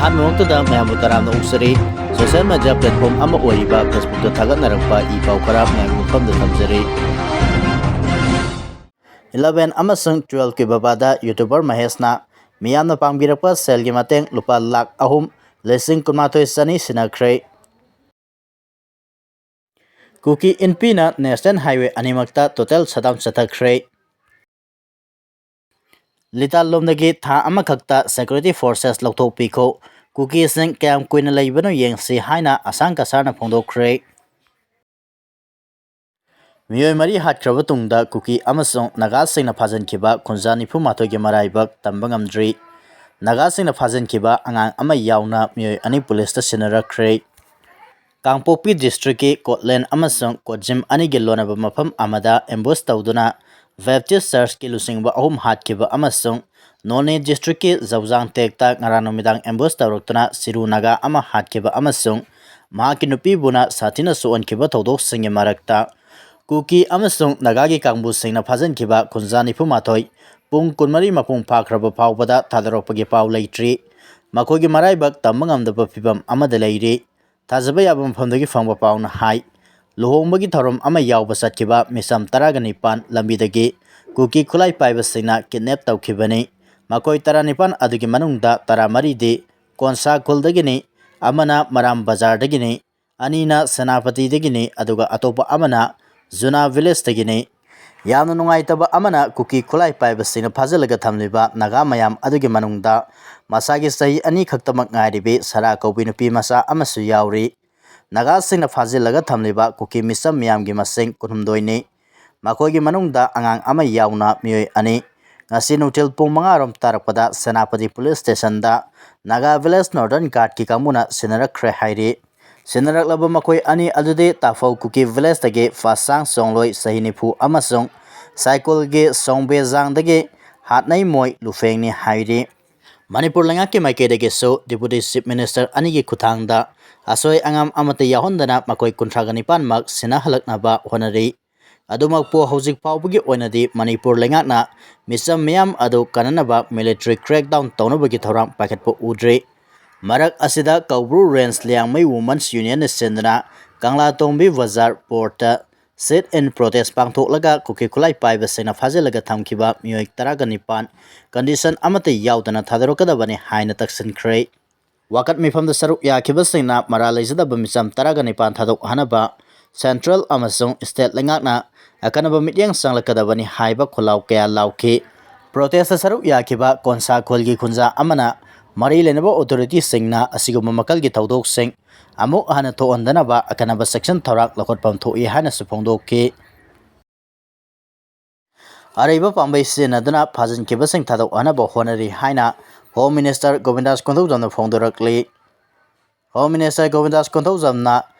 ꯑꯍꯥꯟꯕ ꯃꯛꯇꯗ ꯃꯌꯥꯝꯕꯨ ꯇꯔꯥꯝꯅ ꯑꯣꯛꯆꯔꯤ ꯁꯣꯁꯤꯌꯦꯜ ꯃꯤꯗꯤꯌꯥ ꯄ꯭ꯂꯦꯠꯐꯣꯔꯝ ꯑꯃ ꯑꯣꯏꯔꯤꯕ ꯐꯦꯁꯕꯨꯛꯇ ꯊꯥꯒꯠꯅꯔꯛꯄ ꯏ-ꯄꯥꯎ ꯈꯔ ꯃꯌꯥꯝꯒꯤ ꯃꯐꯝꯗ ꯊꯝꯖꯔꯤ 11 ꯑꯃꯁꯨꯡ 12 ꯀꯤ ꯕꯕꯥꯗ ꯌꯨꯇꯨꯕꯔ ꯃꯍꯦꯁꯅ ꯃꯤꯌꯥꯝꯅ ꯄꯥꯝꯕꯤꯔꯛꯄ ꯁꯦꯜꯒꯤ ꯃꯇꯦꯡ ꯂꯨꯄꯥ ꯂꯥꯈ 3,19,200 ꯁꯤꯟꯅꯈ꯭ꯔꯦ ꯀꯨꯀꯤ ꯏꯟꯄꯤꯅ ꯅꯦꯁꯅꯦꯜ ꯍꯥꯏꯋꯦ ꯑꯅꯤꯃꯛꯇ ꯇꯣꯇꯦꯜ ꯁꯠꯗꯥꯎꯟ ꯆꯠꯊꯈ꯭ꯔꯦ ꯂꯤꯇꯥꯟꯂꯣꯝꯗꯒꯤ ꯊꯥ ꯑꯃꯈꯛꯇ ꯁꯦꯀ꯭ꯌꯨꯔꯤꯇꯤ ꯐꯣꯔꯁꯦꯁ ꯂꯧꯊꯣꯛꯄꯤꯈꯣ ꯀꯨꯀꯤꯁꯤꯡ ꯀꯌꯥꯝ ꯀꯨꯏꯅ ꯂꯩꯕꯅꯣ ꯌꯦꯡꯁꯤ ꯍꯥꯏꯅ ꯑꯁꯥꯡ ꯀꯁꯥꯔꯅ ꯐꯣꯡꯗꯣꯛꯈ꯭ꯔꯦ ꯃꯤꯑꯣꯏ 4 ꯍꯥꯠꯈ꯭ꯔꯕ ꯇꯨꯡꯗ ꯀꯨꯀꯤ ꯑꯃꯁꯨꯡ ꯅꯥꯒꯥꯁꯤꯡꯅ ꯐꯥꯖꯤꯟꯈꯤꯕ ꯈꯨꯟꯖꯥ 94ꯒꯤ ꯃꯔꯥꯏꯕꯛ ꯇꯝꯕ ꯉꯝꯗ꯭ꯔꯤ ꯅꯥꯒꯥꯁꯤꯡꯅ ꯐꯥꯖꯤꯟꯈꯤꯕ ꯑꯉꯥꯡ ꯑꯃ ꯌꯥꯎꯅ ꯃꯤꯑꯣꯏ 2 ꯄꯨꯂꯤꯁꯇ ꯁꯤꯟꯅꯔꯛꯈ꯭ꯔꯦ ꯀꯥꯡꯄꯣꯛꯄꯤ ꯗꯤꯁꯇ꯭ꯔꯤꯛꯀꯤ ꯀꯣꯠꯂꯦꯟ ꯑꯃꯁꯨꯡ ꯀꯣꯠꯖꯤꯝ ꯑꯅꯤꯒꯤ ꯂꯣꯟꯅꯕ ꯃꯐꯝ ꯑꯃꯗ ꯑꯦꯝꯕꯨꯁ ꯇꯧꯗꯨꯅ ꯕꯦꯞꯇꯤꯁ ꯆꯔꯆꯀꯤ ꯂꯨꯆꯤꯡꯕ 3 ꯍꯥꯠꯈꯤꯕ ꯑꯃꯁꯨꯡ ꯅꯣꯅꯦ ꯗꯤꯁꯇ꯭ꯔꯤꯛꯀꯤ ꯖꯧꯖꯥꯡꯇꯦꯛꯇ ꯉꯔꯥꯡ ꯅꯨꯃꯤꯗꯥꯡ ꯑꯦꯝꯕꯨꯁ ꯇꯧꯔꯛꯇꯨꯅ ꯁꯤꯔꯨ ꯅꯥꯒꯥ ꯑꯃ ꯍꯥꯠꯈꯤꯕ ꯑꯃꯁꯨꯡ ꯃꯍꯥꯛꯀꯤ ꯅꯨꯄꯤꯕꯨꯅ ꯁꯥꯊꯤꯅ ꯁꯣꯛꯍꯟꯈꯤꯕ ꯊꯧꯗꯣꯛꯁꯤꯡꯒꯤ ꯃꯔꯛꯇ ꯀꯨꯀꯤ ꯑꯃꯁꯨꯡ ꯅꯥꯒꯥꯒꯤ ꯀꯥꯡꯕꯨꯁꯤꯡꯅ ꯐꯥꯖꯤꯟꯈꯤꯕ ꯈꯨꯟꯖꯥ 94 ꯄꯨꯡ 24 ꯃꯄꯨꯡ ꯐꯥꯈ꯭ꯔꯕ ꯐꯥꯎꯕꯗ ꯊꯥꯗꯣꯔꯛꯄꯒꯤ ꯄꯥꯎ ꯂꯩꯇ꯭ꯔꯤ ꯃꯈꯣꯏꯒꯤ ꯃꯔꯥꯏꯕꯛ ꯇꯝꯕ ꯉꯝꯗꯕ ꯐꯤꯚꯝ ꯑꯃꯗ ꯂꯩꯔꯤ ꯊꯥꯖꯕ ꯌꯥꯕ ꯃꯐꯝꯗꯒꯤ ꯐꯪꯕ ꯄꯥꯎꯅ ꯍꯥꯏ ꯂꯨꯍꯣꯡꯕꯒꯤ ꯊꯧꯔꯝ ꯑꯃ ꯌꯥꯎꯕ ꯆꯠꯈꯤꯕ ꯃꯤꯆꯝ 19 ꯂꯝꯕꯤꯗꯒꯤ ꯀꯨꯀꯤ ꯈꯨꯠꯂꯥꯏ ꯄꯥꯏꯕꯁꯤꯡꯅ ꯀꯤꯗꯅꯦꯞ ꯇꯧꯈꯤꯕꯅꯤ ꯃꯈꯣꯏ 19 ꯑꯗꯨꯒꯤ ꯃꯅꯨꯡꯗ 14ꯗꯤ ꯀꯣꯟꯁꯥ ꯈꯨꯜꯗꯒꯤꯅꯤ ꯑꯃꯅ ꯃꯔꯥꯝ ꯕꯖꯥꯔꯗꯒꯤꯅꯤ ꯑꯅꯤꯅ ꯁꯦꯅꯥꯄꯇꯤꯗꯒꯤꯅꯤ ꯑꯗꯨꯒ ꯑꯇꯣꯞꯄ ꯑꯃꯅ ꯖꯨꯅꯥ ꯚꯤꯂꯦꯖꯇꯒꯤꯅꯤ ꯌꯥꯝꯅ ꯅꯨꯡꯉꯥꯏꯇꯕ ꯑꯃꯅ ꯀꯨꯀꯤ ꯈꯨꯠꯂꯥꯏ ꯄꯥꯏꯕꯁꯤꯡꯅ ꯐꯥꯖꯤꯜꯂꯒ ꯊꯝꯂꯤꯕ ꯅꯥꯒꯥ ꯃꯌꯥꯝ ꯑꯗꯨꯒꯤ ꯃꯅꯨꯡꯗ ꯃꯁꯥꯒꯤ ꯆꯍꯤ 2 ꯈꯛꯇꯃꯛ ꯉꯥꯏꯔꯤꯕꯤ ꯁꯔꯥ ꯀꯧꯕꯤ ꯅꯨꯄꯤ ꯃꯆꯥ ꯑꯃꯁꯨ ꯌꯥꯎꯔꯤ ꯅꯥꯒꯥꯁꯤꯡꯅ ꯐꯥꯖꯤꯜꯂꯒ ꯊꯝꯂꯤꯕ ꯀꯨꯀꯤ ꯃꯤꯆꯝ ꯃꯤꯌꯥꯝꯒꯤ ꯃꯁꯤꯡ 12ꯅꯤ ꯃꯈꯣꯏꯒꯤ ꯃꯅꯨꯡꯗ ꯑꯉꯥꯡ ꯑꯃ ꯌꯥꯎꯅ ꯃꯤꯑꯣꯏ 2 ꯉꯁꯤ ꯅꯨꯡꯊꯤꯜ ꯄꯨꯡ 5 ꯔꯣꯝ ꯇꯥꯔꯛꯄꯗ ꯁꯦꯅꯥꯄꯇꯤ ꯄꯨꯂꯤꯁ ꯁ꯭ꯇꯦꯁꯟꯗ ꯅꯥꯒꯥ ꯚꯤꯂꯦꯖ ꯅꯣꯔꯗꯔꯟ ꯒꯥꯔꯗꯀꯤ ꯀꯥꯡꯕꯨꯅ ꯁꯤꯟꯅꯔꯛꯈ꯭ꯔꯦ ꯍꯥꯏꯔꯤ ꯁꯤꯟꯅꯔꯛꯂꯕ ꯃꯈꯣꯏ 2 ꯑꯗꯨꯗꯤ ꯇꯥꯐꯧ ꯀꯨꯀꯤ ꯚꯤꯂꯦꯖꯇꯒꯤ ꯐꯥꯁꯥꯡ ꯆꯣꯡꯂꯣꯏ ꯆꯍꯤ 90 ꯑꯃꯁꯨꯡ ꯁꯥꯏꯀꯨꯜꯒꯤ ꯁꯣꯡꯕꯦꯖꯥꯡꯗꯒꯤ ꯍꯥꯠꯅꯩ ꯃꯣꯏ ꯂꯨꯐꯦꯡꯅꯤ ꯍꯥꯏꯔꯤ ꯃꯅꯤꯄꯨꯔ ꯂꯩꯉꯥꯛꯀꯤ ꯃꯥꯏꯀꯩꯗꯒꯤꯁꯨ ꯗꯤꯄꯨꯇꯤ ꯆꯤꯐ ꯃꯤꯅꯤꯁꯇꯔ 2ꯒꯤ ꯈꯨꯠꯊꯥꯡꯗ ꯑꯁꯣꯏ ꯑꯉꯥꯝ ꯑꯃꯠꯇ ꯌꯥꯎꯍꯟꯗꯅ ꯃꯈꯣꯏ 39 ꯃꯛ ꯁꯤꯟꯅꯍꯜꯂꯛꯅꯕ ꯍꯣꯠꯅꯔꯤ ꯑꯗꯨꯃꯛꯄꯨ ꯍꯧꯖꯤꯛ ꯐꯥꯎꯕꯒꯤ ꯑꯣꯏꯅꯗꯤ ꯃꯅꯤꯄꯨꯔ ꯂꯩꯉꯥꯛꯅ ꯃꯤꯆꯝ ꯃꯤꯌꯥꯝ ꯑꯗꯨ ꯀꯟꯅꯅꯕ ꯃꯤꯂꯤꯇꯔꯤ ꯀ꯭ꯔꯦꯛꯗꯥꯎꯟ ꯇꯧꯅꯕꯒꯤ ꯊꯧꯔꯥꯡ ꯄꯥꯏꯈꯠꯄ ꯎꯗ꯭ꯔꯤ ꯃꯔꯛ ꯑꯁꯤꯗ ꯀꯧꯕ꯭ꯔꯨ ꯔꯦꯟꯖ ꯂꯤꯌꯥꯡꯃꯩ ꯋꯨꯃꯟꯁ ꯌꯨꯅꯤꯌꯟꯅ ꯁꯤꯟꯗꯨꯅ ꯀꯪꯂꯥꯇꯣꯡꯕꯤ ꯕꯖꯥꯔ ꯄꯣꯔꯠꯇ ꯁꯤꯠ ꯏꯟ ꯄ꯭ꯔꯣꯇꯦꯁ ꯄꯥꯡꯊꯣꯛꯂꯒ ꯀꯨꯀꯤ ꯈꯨꯠꯂꯥꯏ ꯄꯥꯏꯕꯁꯤꯡꯅ ꯐꯥꯖꯤꯜꯂꯒ ꯊꯝꯈꯤꯕ ꯃꯤꯑꯣꯏ 19 ꯀꯟꯗꯤꯁꯟ ꯑꯃꯠꯇ ꯌꯥꯎꯗꯅ ꯊꯥꯗꯣꯔꯛꯀꯗꯕꯅꯤ ꯍꯥꯏꯅ ꯇꯛꯁꯤꯟꯈ꯭ꯔꯦ ꯋꯥꯀꯠ ꯃꯤꯐꯝꯗ ꯁꯔꯨꯛ ꯌꯥꯈꯤꯕꯁꯤꯡꯅ ꯃꯔꯥꯜ ꯂꯩꯖꯗꯕ ꯃꯤꯆꯝ 19 ꯊꯥꯗꯣꯛꯍꯟꯅꯕ ꯁꯦꯟꯇ꯭ꯔꯦꯜ ꯑꯃꯁꯨꯡ ꯁ꯭ꯇꯦꯠ ꯂꯩꯉꯥꯛꯅ ꯑꯀꯟꯅꯕ ꯃꯤꯠꯌꯦꯡ ꯆꯪꯂꯛꯀꯗꯕꯅꯤ ꯍꯥꯏꯕ ꯈꯨꯜꯂꯥꯎ ꯀꯌꯥ ꯂꯥꯎꯈꯤ ꯄ꯭ꯔꯣꯇꯦꯁꯇ ꯁꯔꯨꯛ ꯌꯥꯈꯤꯕ ꯀꯣꯟꯁꯥ ꯈꯨꯜꯒꯤ ꯈꯨꯟꯖꯥ ꯑꯃꯅ ꯃꯔꯤ ꯂꯩꯅꯕ ꯑꯣꯊꯣꯔꯤꯇꯤꯁꯤꯡꯅ ꯑꯁꯤꯒꯨꯝꯕ ꯃꯈꯜꯒꯤ ꯊꯧꯗꯣꯛꯁꯤꯡ ꯑꯃꯨꯛ ꯍꯟꯅ ꯊꯣꯛꯍꯟꯗꯅꯕ ꯑꯀꯟꯅꯕ ꯆꯦꯛꯁꯤꯟ ꯊꯧꯔꯥꯡ ꯂꯧꯈꯠꯐꯝ ꯊꯣꯛꯏ ꯍꯥꯏꯅꯁꯨ ꯐꯣꯡꯗꯣꯛꯈꯤ ꯑꯔꯩꯕ ꯄꯥꯝꯕꯩ ꯁꯤꯖꯤꯟꯅꯗꯨꯅ ꯐꯥꯖꯤꯟꯈꯤꯕꯁꯤꯡ ꯊꯥꯗꯣꯛꯍꯟꯅꯕ ꯍꯣꯠꯅꯔꯤ ꯍꯥꯏꯅ ꯍꯣꯝ ꯃꯤꯅꯤꯁꯇꯔ ꯒꯣꯕꯤꯟꯗꯥꯁ ꯀꯣꯟꯊꯧꯖꯝꯅ ꯐꯣꯡꯗꯣꯔꯛꯂꯤ ꯍꯣꯝ ꯃꯤꯅꯤꯁꯇꯔ ꯒꯣꯕꯤꯟꯗꯥꯁ ꯀꯣꯟꯊꯧꯖꯝꯅ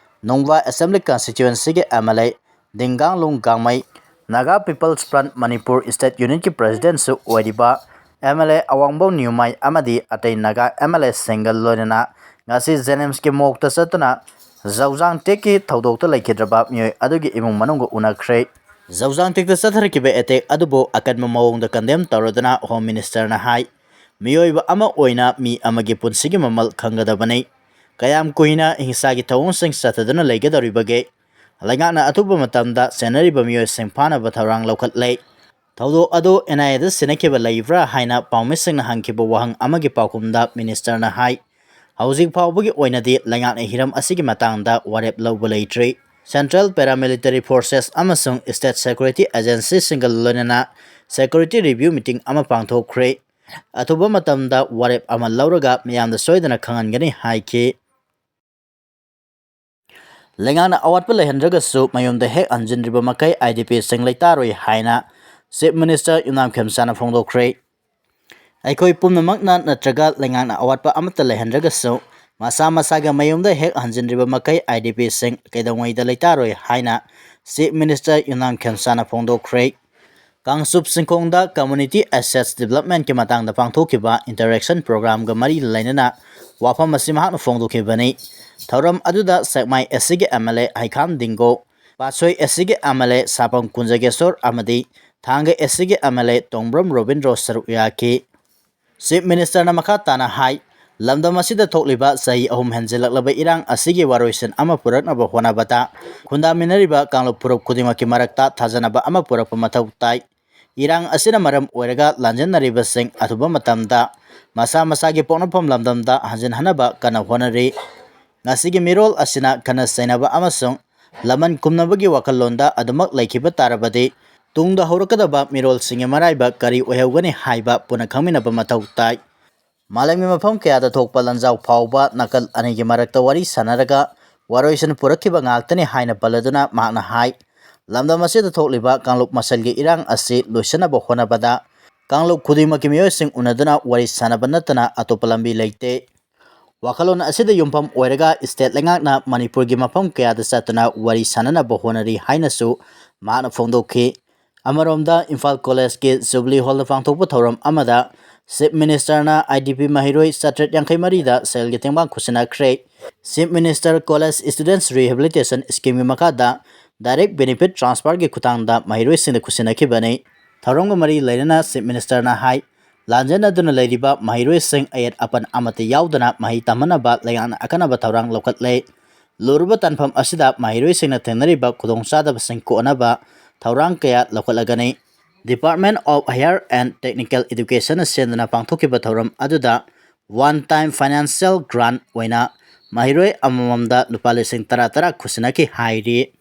ꯅꯨꯡꯕꯥ ꯑꯦꯁꯦꯝꯕ꯭ꯂꯤ ꯀꯟꯁꯇꯤꯇ꯭ꯌꯨꯑꯦꯟꯁꯤꯒꯤ MLA Dinganglung Gangmei Naga people's front Manipur state ꯌꯨꯅꯤꯠꯀꯤ ꯄ꯭ꯔꯦꯁꯤꯗꯦꯟꯠꯁꯨ ꯑꯣꯏꯔꯤꯕ MLA ꯑꯋꯥꯡꯕꯧ ꯅ꯭ꯌꯨꯃꯥꯏ ꯑꯃꯗꯤ ꯑꯇꯩ ꯅꯥꯒꯥ MLAꯁꯤꯡꯒ ꯂꯣꯏꯅꯅ ꯉꯁꯤ ꯖꯦꯅꯤꯝꯁꯀꯤ ꯃꯣꯛꯇ ꯆꯠꯇꯨꯅ ꯖꯧꯖꯥꯡꯇꯦꯛꯀꯤ ꯊꯧꯗꯣꯛꯇ ꯂꯩꯈꯤꯗ꯭ꯔꯕ ꯃꯤꯑꯣꯏ ꯑꯗꯨꯒꯤ ꯏꯃꯨꯡ ꯃꯅꯨꯡꯒ ꯎꯅꯈ꯭ꯔꯦ ꯖꯧꯖꯥꯡꯇꯦꯛꯇ ꯆꯠꯊꯔꯛꯈꯤꯕ ꯑꯦꯇꯦꯛ ꯑꯗꯨꯕꯨ ꯑꯀꯟꯕ ꯃꯑꯣꯡꯗ ꯀꯟꯗꯦꯝ ꯇꯧꯔꯗꯨꯅ ꯍꯣꯝ ꯃꯤꯅꯤꯁꯇꯔꯅ ꯍꯥꯏ ꯃꯤꯑꯣꯏꯕ ꯑꯃ ꯑꯣꯏꯅ ꯃꯤ ꯑꯃꯒꯤ ꯄꯨꯟꯁꯤꯒꯤ ꯃꯃꯜ ꯈꯪꯒꯗꯕꯅꯤ ꯀꯌꯥꯝ ꯀꯨꯏꯅ ꯍꯤꯡꯁꯥꯒꯤ ꯊꯧꯑꯣꯡꯁꯤꯡ ꯆꯠꯊꯗꯨꯅ ꯂꯩꯒꯗꯧꯔꯤꯕꯒꯦ ꯂꯩꯉꯥꯛꯅ ꯑꯊꯨꯕ ꯃꯇꯝꯗ ꯆꯦꯟꯅꯔꯤꯕ ꯃꯤꯑꯣꯏꯁꯤꯡ ꯐꯥꯅꯕ ꯊꯧꯔꯥꯡ ꯂꯧꯈꯠꯂꯦ ꯊꯧꯗꯣꯛ ꯑꯗꯨ NIAꯗ ꯁꯤꯟꯅꯈꯤꯕ ꯂꯩꯕ꯭ꯔꯥ ꯍꯥꯏꯅ ꯄꯥꯎꯃꯤꯁꯤꯡꯅ ꯍꯪꯈꯤꯕ ꯋꯥꯍꯪ ꯑꯃꯒꯤ ꯄꯥꯎꯈꯨꯝꯗ ꯃꯤꯅꯤꯁꯇꯔꯅ ꯍꯥꯏ ꯍꯧꯖꯤꯛ ꯐꯥꯎꯕꯒꯤ ꯑꯣꯏꯅꯗꯤ ꯂꯩꯉꯥꯛꯅ ꯍꯤꯔꯝ ꯑꯁꯤꯒꯤ ꯃꯇꯥꯡꯗ ꯋꯥꯔꯦꯞ ꯂꯧꯕ ꯂꯩꯇ꯭ꯔꯤ ꯁꯦꯟꯇ꯭ꯔꯦꯜ ꯄꯦꯔꯥꯃꯤꯂꯤꯇꯔꯤ ꯐꯣꯔꯁꯦꯁ ꯑꯃꯁꯨꯡ ꯁ꯭ꯇꯦꯠ ꯁꯦꯀ꯭ꯌꯨꯔꯤꯇꯤ ꯑꯦꯖꯦꯟꯁꯤꯁꯤꯡꯒ ꯂꯣꯏꯅꯅ ꯁꯦꯀ꯭ꯌꯨꯔꯤꯇꯤ ꯔꯤꯚ꯭ꯌꯨ ꯃꯤꯇꯤꯡ ꯑꯃ ꯄꯥꯡꯊꯣꯛꯈ꯭ꯔꯦ ꯑꯊꯨꯕ ꯃꯇꯝꯗ ꯋꯥꯔꯦꯞ ꯑꯃ ꯂꯧꯔꯒ ꯃꯤꯌꯥꯝꯗ ꯁꯣꯏꯗꯅ ꯈꯪꯍꯟꯒꯅꯤ ꯍꯥꯏꯈꯤ ꯂꯩꯉꯥꯛꯅ ꯑꯋꯥꯠꯄ ꯂꯩꯍꯟꯗ꯭ꯔꯒꯁꯨ ꯃꯌꯨꯝꯗ ꯍꯦꯛ ꯍꯟꯖꯤꯟꯗ꯭ꯔꯤꯕ ꯃꯈꯩ IDPꯁꯤꯡ ꯂꯩꯇꯥꯔꯣꯏ ꯍꯥꯏꯅ ꯆꯤꯐ ꯃꯤꯅꯤꯁꯇꯔ ꯌꯨꯝꯅꯥꯝ ꯈꯦꯝꯆꯥꯅ ꯐꯣꯡꯗꯣꯛꯈ꯭ꯔꯦ ꯑꯩꯈꯣꯏ ꯄꯨꯝꯅꯃꯛꯅ ꯅꯠꯇ꯭ꯔꯒ ꯂꯩꯉꯥꯛꯅ ꯑꯋꯥꯠꯄ ꯑꯃꯠꯇ ꯂꯩꯍꯟꯗ꯭ꯔꯒꯁꯨ ꯃꯁꯥ ꯃꯁꯥꯒꯤ ꯃꯌꯨꯝꯗ ꯍꯦꯛ ꯍꯟꯖꯤꯟꯗ꯭ꯔꯤꯕ ꯃꯈꯩ IDPꯁꯤꯡ ꯀꯩꯗꯧꯉꯩꯗ ꯂꯩꯇꯥꯔꯣꯏ ꯍꯥꯏꯅ ꯆꯤꯐ ꯃꯤꯅꯤꯁꯇꯔ ꯌꯨꯝꯅꯥꯝ ꯈꯦꯝꯆꯥꯅ ꯐꯣꯡꯗꯣꯛꯈ꯭ꯔꯦ ꯀꯥꯡꯆꯨꯞ ꯆꯤꯡꯈꯣꯡꯗ ꯀꯝꯃ꯭ꯌꯨꯅꯤꯇꯤ ꯑꯦꯁꯦꯠꯁ ꯗꯤꯕꯦꯂꯞꯃꯦꯟꯠꯀꯤ ꯃꯇꯥꯡꯗ ꯄꯥꯡꯊꯣꯛꯈꯤꯕ ꯏꯟꯇꯔꯦꯛꯁꯟ ꯄ꯭ꯔꯣꯒ꯭ꯔꯥꯝꯒ ꯃꯔꯤ ꯂꯩꯅꯅ ꯋꯥꯐꯝ ꯑꯁꯤ ꯃꯍꯥꯛꯅ ꯐꯣꯡꯗꯣꯛꯈꯤꯕꯅꯤ ꯊꯧꯔꯝ ꯑꯗꯨꯗ ꯁꯦꯛꯃꯥꯏ SCꯒꯤ MLA ꯍꯩꯈꯥꯝ ꯗꯤꯡꯒꯣ ꯄꯥꯠꯁꯣꯏ SCꯒꯤ MLA ꯁꯥꯄꯝ ꯀꯨꯟꯖꯒꯦꯁꯣꯔ ꯑꯃꯗꯤ ꯊꯥꯡꯒ SCꯒꯤ MLA ꯇꯣꯡꯕ꯭ꯔꯝ ꯔꯣꯕꯤꯟꯗ꯭ꯔꯣ ꯁꯔꯨꯛ ꯌꯥꯈꯤ ꯆꯤꯐ ꯃꯤꯅꯤꯁꯇꯔꯅ ꯃꯈꯥ ꯇꯥꯅ ꯍꯥꯏ ꯂꯝꯗꯝ ꯑꯁꯤꯗ ꯊꯣꯛꯂꯤꯕ ꯆꯍꯤ 3 ꯍꯦꯟꯖꯤꯜꯂꯛꯂꯕ ꯏꯔꯥꯡ ꯑꯁꯤꯒꯤ ꯋꯥꯔꯣꯏꯁꯤꯟ ꯑꯃ ꯄꯨꯔꯛꯅꯕ ꯍꯣꯠꯅꯕꯗ ꯈꯨꯟꯗꯥꯃꯤꯟꯅꯔꯤꯕ ꯀꯥꯡꯂꯨꯞ ꯐꯨꯔꯨꯞ ꯈꯨꯗꯤꯡꯃꯛꯀꯤ ꯃꯔꯛꯇ ꯊꯥꯖꯅꯕ ꯑꯃ ꯄꯨꯔꯛꯄ ꯃꯊꯧ ꯇꯥꯏ꯫ ꯏꯔꯥꯡ ꯑꯁꯤꯅ ꯃꯔꯝ ꯑꯣꯏꯔꯒ ꯂꯥꯟꯖꯦꯟꯅꯔꯤꯕꯁꯤꯡ ꯑꯊꯨꯕ ꯃꯇꯝꯗ ꯃꯁꯥ ꯃꯁꯥꯒꯤ ꯄꯣꯛꯅꯐꯝ ꯂꯝꯗꯝꯗ ꯍꯟꯖꯤꯟꯍꯟꯅꯕ ꯀꯟꯅ ꯍꯣꯠꯅꯔꯤ꯫ ꯉꯁꯤꯒꯤ ꯃꯤꯔꯣꯜ ꯑꯁꯤꯅ ꯈꯟꯅ ꯆꯩꯅꯕ ꯑꯃꯁꯨꯡ ꯂꯃꯟ ꯈꯨꯝꯅꯕꯒꯤ ꯋꯥꯈꯜꯂꯣꯟꯗ ꯑꯗꯨꯃꯛ ꯂꯩꯈꯤꯕ ꯇꯥꯔꯕꯗꯤ ꯇꯨꯡꯗ ꯍꯧꯔꯛꯀꯗꯕ ꯃꯤꯔꯣꯜꯁꯤꯡꯒꯤ ꯃꯔꯥꯏꯕꯛ ꯀꯔꯤ ꯑꯣꯏꯍꯧꯒꯅꯤ ꯍꯥꯏꯕ ꯄꯨꯟꯅ ꯈꯪꯃꯤꯟꯅꯕ ꯃꯊꯧ ꯇꯥꯏ꯫ ꯃꯥꯂꯦꯝꯒꯤ ꯃꯐꯝ ꯀꯌꯥꯗ ꯊꯣꯛꯄ ꯂꯥꯟꯖꯥꯎ ꯐꯥꯎꯕ ꯅꯥꯀꯜ ꯑꯅꯤꯒꯤ ꯃꯔꯛꯇ ꯋꯥꯔꯤ ꯁꯥꯅꯔꯒ ꯋꯥꯔꯣꯏꯁꯤꯟ ꯄꯨꯔꯛꯈꯤꯕ ꯉꯥꯛꯇꯅꯤ ꯍꯥꯏꯅ ꯄꯜꯂꯗꯨꯅ ꯃꯍꯥꯛꯅ ꯍꯥꯏ꯫ ꯂꯝꯗꯝ ꯑꯁꯤꯗ ꯊꯣꯛꯂꯤꯕ ꯀꯥꯡꯂꯨꯞ ꯃꯁꯦꯜꯒꯤ ꯏꯔꯥꯡ ꯑꯁꯤ ꯂꯣꯏꯁꯤꯟꯅꯕ ꯍꯣꯠꯅꯕꯗ ꯀꯥꯡꯂꯨꯞ ꯈꯨꯗꯤꯡꯃꯛꯀꯤ ꯃꯤꯑꯣꯏꯁꯤꯡ ꯎꯅꯗꯨꯅ ꯋꯥꯔꯤ ꯁꯥꯅꯕ ꯅꯠꯇꯅ ꯑꯇꯣꯞꯄ ꯂꯝꯕꯤ ꯂꯩꯇꯦ꯫ ꯋꯥꯈꯜꯂꯣꯟ ꯑꯁꯤꯗ ꯌꯨꯝꯐꯝ ꯑꯣꯏꯔꯒ ꯁ꯭ꯇꯦꯠ ꯂꯩꯉꯥꯛꯅ ꯃꯅꯤꯄꯨꯔꯒꯤ ꯃꯐꯝ ꯀꯌꯥꯗ ꯆꯠꯇꯨꯅ ꯋꯥꯔꯤ ꯁꯥꯅꯅꯕ ꯍꯣꯠꯅꯔꯤ ꯍꯥꯏꯅꯁꯨ ꯃꯍꯥꯛꯅ ꯐꯣꯡꯗꯣꯛꯈꯤ꯫ ꯑꯃꯔꯣꯝꯗ ꯏꯝꯐꯥꯜ ꯀꯣꯂꯦꯖꯀꯤ ꯖꯨꯕꯤꯂꯤ ꯍꯣꯜꯗ ꯄꯥꯡꯊꯣꯛꯄ ꯊꯧꯔꯝ ꯑꯃꯗ ꯆꯤꯞ ꯃꯤꯅꯤꯁꯇꯔꯅ IDP ꯃꯍꯩꯔꯣꯏ 853ꯗ ꯁꯦꯜꯒꯤ ꯇꯦꯡꯕꯥꯡ ꯈꯨꯠꯁꯤꯟꯅꯈ꯭ꯔꯦ꯫ ꯆꯤꯞ ꯃꯤꯅꯤꯁꯇꯔ ꯀꯣꯂꯦꯖ ꯁ꯭ꯇꯨꯗꯦꯟꯠꯁ ꯔꯤꯍꯦꯕꯤꯂꯤꯇꯦꯁꯟ ꯁ꯭ꯀꯤꯝꯒꯤ ꯃꯈꯥꯗ ꯗꯥꯏꯔꯦꯛ ꯕꯦꯅꯤꯐꯤꯠ ꯇ꯭ꯔꯥꯟꯁꯐꯔꯒꯤ ꯈꯨꯠꯊꯥꯡꯗ ꯃꯍꯩꯔꯣꯏꯁꯤꯡꯗ ꯈꯨꯠꯁꯤꯟꯅꯈꯤꯕꯅꯤ꯫ ꯊꯧꯔꯝꯒ ꯃꯔꯤ ꯂꯩꯅꯅ ꯆꯤꯞ ꯃꯤꯅꯤꯁꯇꯔꯅ ꯍꯥꯏ ꯂꯥꯟꯖꯦꯟꯅꯗꯨꯅ ꯂꯩꯔꯤꯕ ꯃꯍꯩꯔꯣꯏꯁꯤꯡ ꯑꯌꯦꯠ ꯑꯄꯟ ꯑꯃꯠꯇ ꯌꯥꯎꯗꯅ ꯃꯍꯩ ꯇꯝꯍꯟꯅꯕ ꯂꯩꯉꯥꯛꯅ ꯑꯈꯟꯅꯕ ꯊꯧꯔꯥꯡ ꯂꯧꯈꯠꯂꯦ꯫ ꯂꯨꯔꯕ ꯇꯥꯟꯐꯝ ꯑꯁꯤꯗ ꯃꯍꯩꯔꯣꯏꯁꯤꯡꯅ ꯊꯦꯡꯅꯔꯤꯕ ꯈꯨꯗꯣꯡꯆꯥꯗꯕꯁꯤꯡ ꯀꯣꯛꯍꯟꯅꯕ ꯊꯧꯔꯥꯡ ꯀꯌꯥ ꯂꯧꯈꯠꯂꯒꯅꯤ꯫ Department of higher and technical ꯑꯦꯗꯨꯀꯦꯁꯟꯅ ꯁꯤꯟꯗꯨꯅ ꯄꯥꯡꯊꯣꯛꯈꯤꯕ ꯊꯧꯔꯝ ꯑꯗꯨꯗ ꯋꯥꯟ ꯇꯥꯏꯝ ꯐꯥꯏꯅꯥꯟꯁꯤꯌꯦꯜ ꯒ꯭ꯔꯥꯟꯠ ꯑꯣꯏꯅ ꯃꯍꯩꯔꯣꯏ ꯑꯃꯃꯝꯗ ꯂꯨꯄꯥ ꯂꯤꯁꯤꯡ 10,000 ꯈꯨꯠꯁꯤꯟꯅꯈꯤ ꯍꯥꯏꯔꯤ꯫